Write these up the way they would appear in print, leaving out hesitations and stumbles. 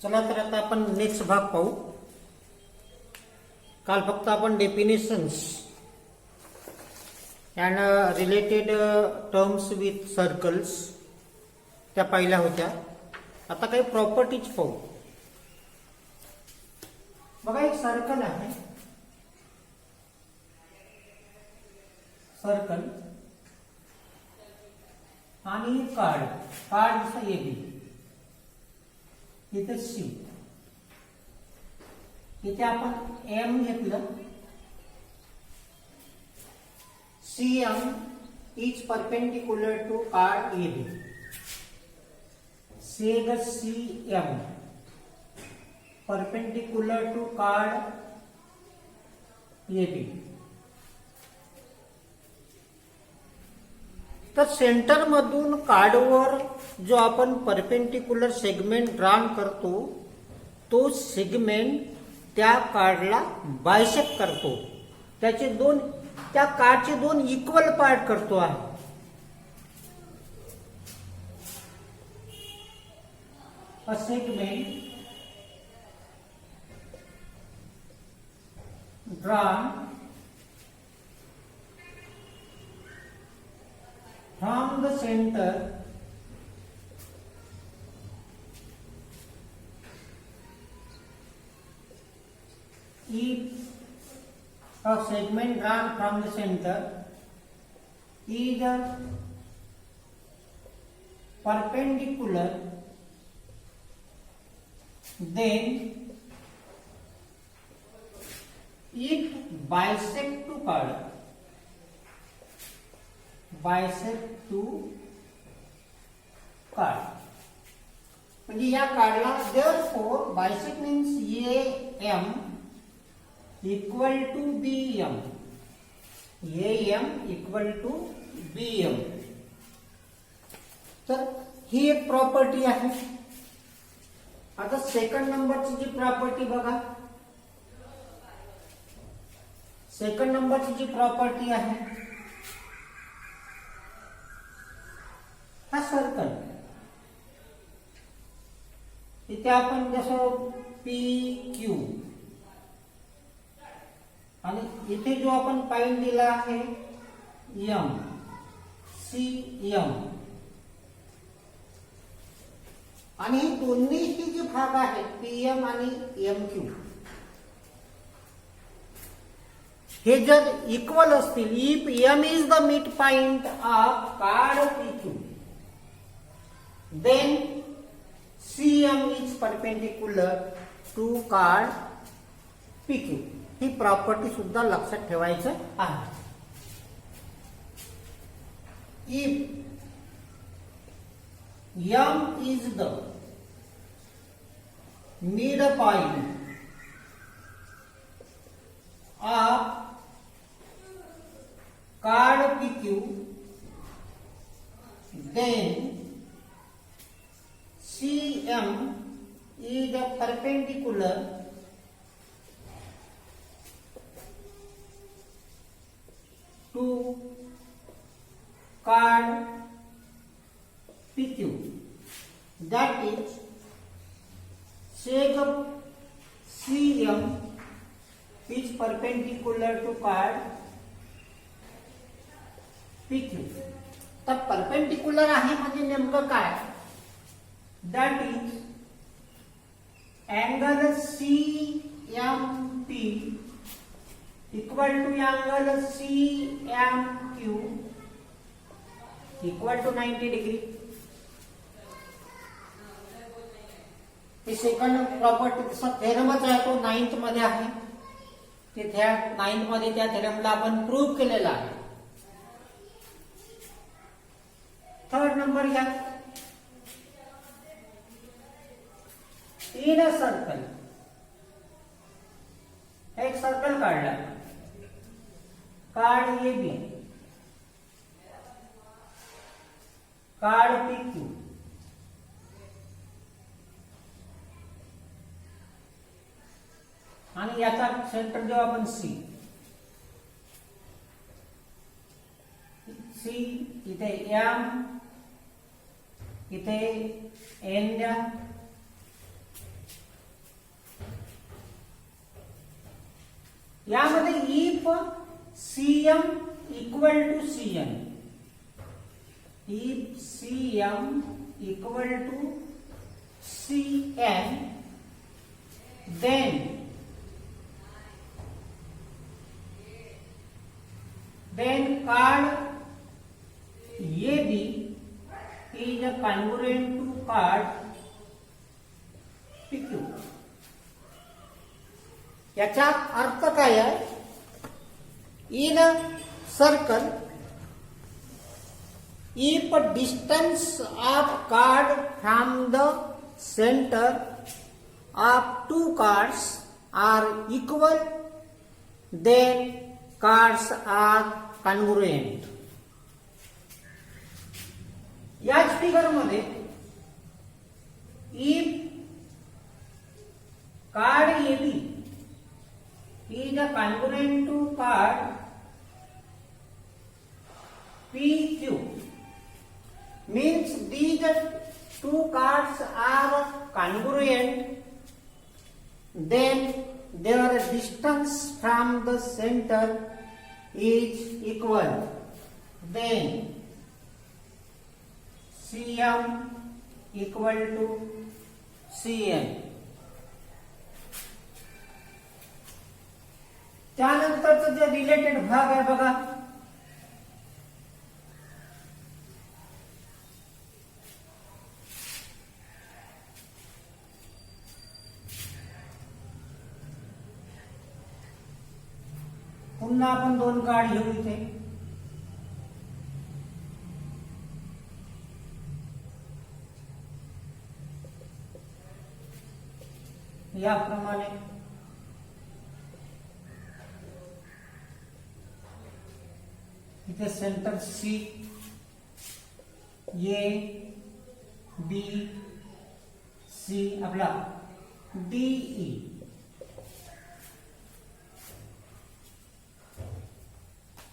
चला तर आता आपण नेक्स्ट भाग पाहू. काल फक्त आपण definitions and related terms with circles त्या पाहिल्या होत्या. आता काही प्रॉपर्टीज पाहू. बघा, एक सर्कल आहे, सर्कल आणि कार्ड जसं ए बी, इथे सी, इथे आपण एम घेतलं. C M is perpendicular to chord A B. सेग C M perpendicular to chord A B. तर सेंटर मधून कार्डवर जो आपण परपेंडिक्युलर सेगमेंट ड्रॉन करतो, तो सेगमेंट त्या कार्डला बायसेक्ट करतो. त्याचे दोन, त्या कार्डचे दोन इक्वल पार्ट करतो आहे. A segment drawn from the center if a segment drawn from the center is perpendicular, then it bisect to card, म्हणजे या कार्डला therefore bisect means AM equal to BM, AM equal to BM. तर ही एक property आहे. आता second नंबरची जी property बघा, second नंबरची जी प्रॉपर्टी आहे, हा सर्कल, इथे आपण जसं पी क्यू आणि इथे जो आपण पॉइंट दिला आहे एम सी एम, आणि ही दोन्ही जे भाग आहेत पी एम आणि एम क्यू, हे जर इक्वल असतील, if M is the mid point of chord P Q, then C M is perpendicular to chord P Q. ही प्रॉपर्टी सुद्धा लक्षात ठेवायचं आहे. If M is the mid point of card PQ, then CM is perpendicular to card PQ. That is, seg CM is perpendicular to card PQ. तर perpendicular आहे म्हणजे नेमकं काय? That is angle CMP equal to angle CMQ equal to 90 degree. हे second प्रॉपर्टीचा थेरमच आहे, तो 9th मध्ये आहे. तिथे 9th मध्ये त्या थेरमला आपण प्रूव्ह केलेला आहे. थर्ड नंबर घ्या. इन अ सर्कल, एक सर्कल काढला, chord A B, chord P Q, आणि याचा सेंटर जो आपण सी, इथे एम, इथे एन द्या, यामध्ये if CM equal to CN, if CM equal to CN, then card AB is a congruent to card PQ. याचा अर्थ काय आहे? In a circle, if distance of card from the center of two cards are equal, then cards are congruent. याच figure मध्ये if card AB is a congruent to card PQ, means these two cards are congruent, then their distance from the center is equal, then CM equal to CN. त्यानंतरचं जे related भाग आहे बघा, पुन्हा आपण दोन कार्ड घेऊ इथे. याप्रमाणे इथे centre C, A B C, आपला डीई.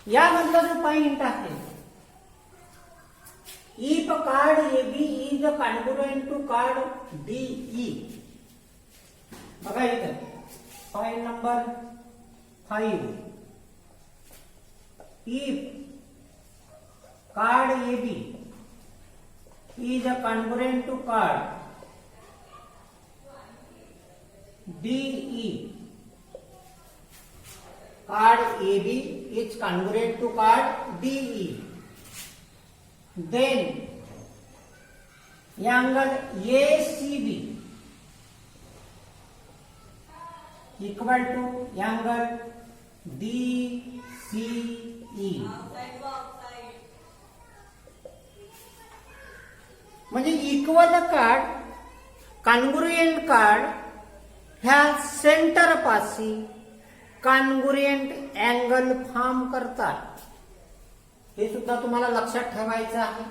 यामधला जो पॉइंट आहे, if chord AB is congruent to chord DE. बघा इथे point number 5, if chord AB is congruent to card DE, card AB is congruent to card DE, then angle ACB equal to angle DCE. म्हणजे equal card, congruent card ह्या centre पाशी congruent angle form करतात. हे सुद्धा तुम्हाला लक्षात ठेवायचं आहे.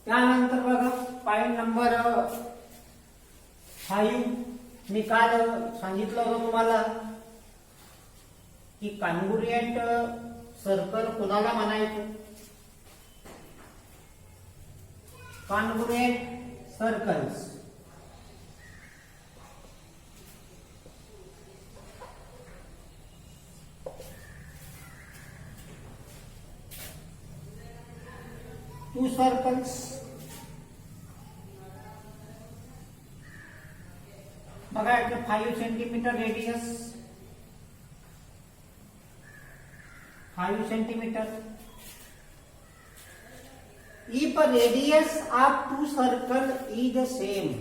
त्यानंतर बघा पॉइंट नंबर 5, मी काल सांगितलं होतं तुम्हाला की कॉन्ग्रुएंट सर्कल कोणाला म्हणायचं. congruent circles, two circles, बघा इथे 5 centimetre radius, 5 centimetre. If a radius of two circles is the same,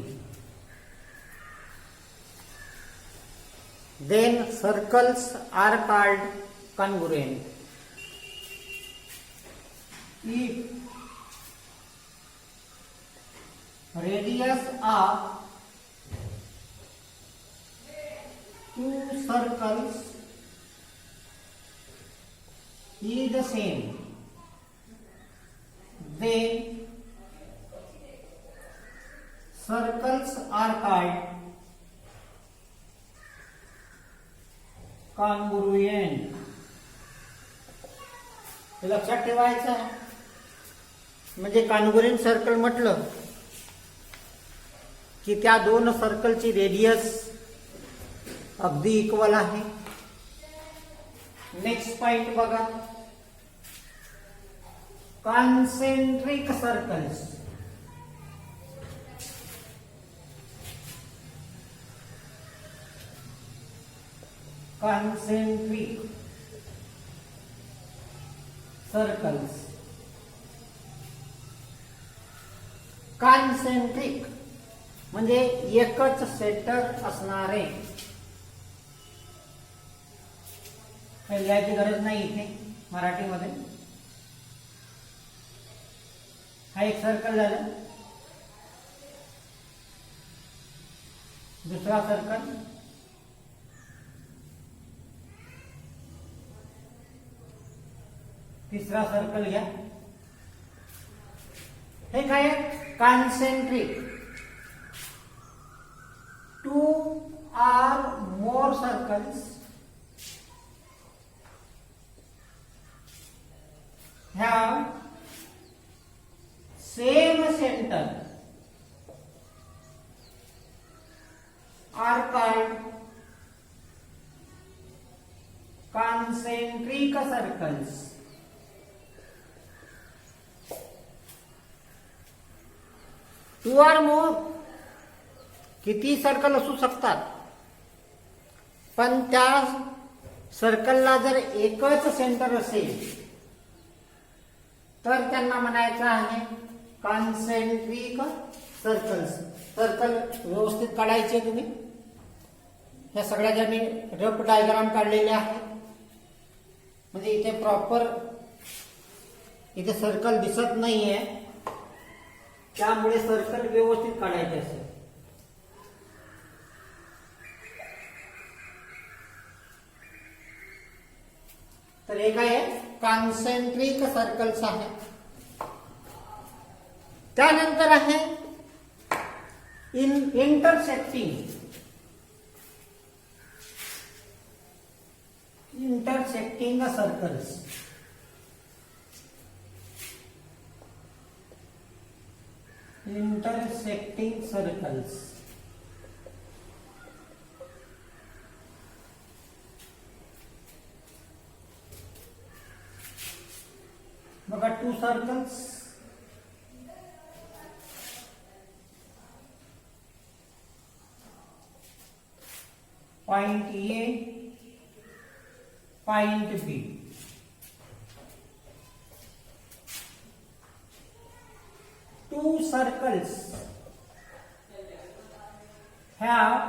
then circles are called congruent. If radius of two circles is the same, then circles are called congruent. हे लक्षात ठेवायचं आहे. म्हणजे congruent circle म्हटलं की त्या दोन सर्कलची radius अगदी equal आहे. नेक्स्ट पॉइंट बघा, concentric circles. Concentric circles. Concentric म्हणजे एकच सेंटर असणारे. काही लिहायची गरज नाही इथे मराठीमध्ये. हा एक सर्कल झालं. दुसरा सर्कल, तिसरा सर्कल घ्या. हे काय concentric. 2 or more circles have same center are called concentric circles. Two or more, किती सर्कल असू शकतात, पण त्या सर्कलला जर एकच सेंटर असेल तर त्यांना म्हणायचं आहे कॉन्सेंट्रिक सर्कल्स. सर्कल व्यवस्थित काढायचे तुम्ही. ह्या सगळ्या ज्या मी रफ डायग्राम काढलेले आहेत, म्हणजे इथे प्रॉपर इथे सर्कल दिसत नाहीये, त्यामुळे सर्कल व्यवस्थित काढायचे असेल. तर हे काय आहे, कॉन्सेंट्रिक सर्कल्स आहे. त्यानंतर आहे इंटरसेक्टिंग सर्कल्स. Intersecting circles. बघा, 2 circles, point A, point B. Two circles have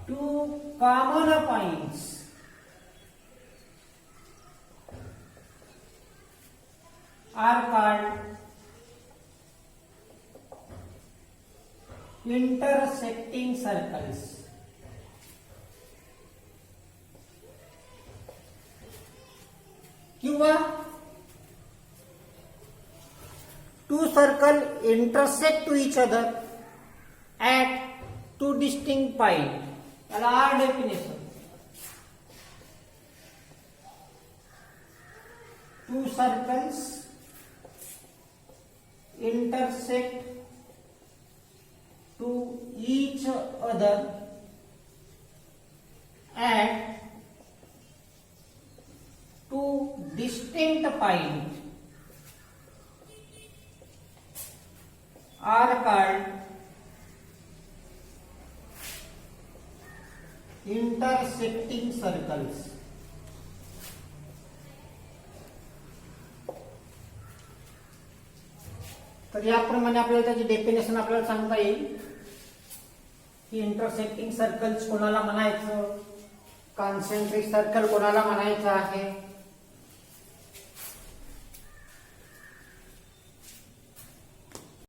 2 common points are called intersecting circles. किंवा 2 circles intersect to each other at 2 distinct points. त्याला definition. 2 circles intersect to each other at 2 distinct points are called intersecting circles. तर याप्रमाणे आपल्याला त्याची definition आपल्याला सांगता येईल की इंटरसेक्टिंग सर्कल्स कोणाला म्हणायचं, कॉन्सेंट्रिक सर्कल कोणाला म्हणायचं आहे.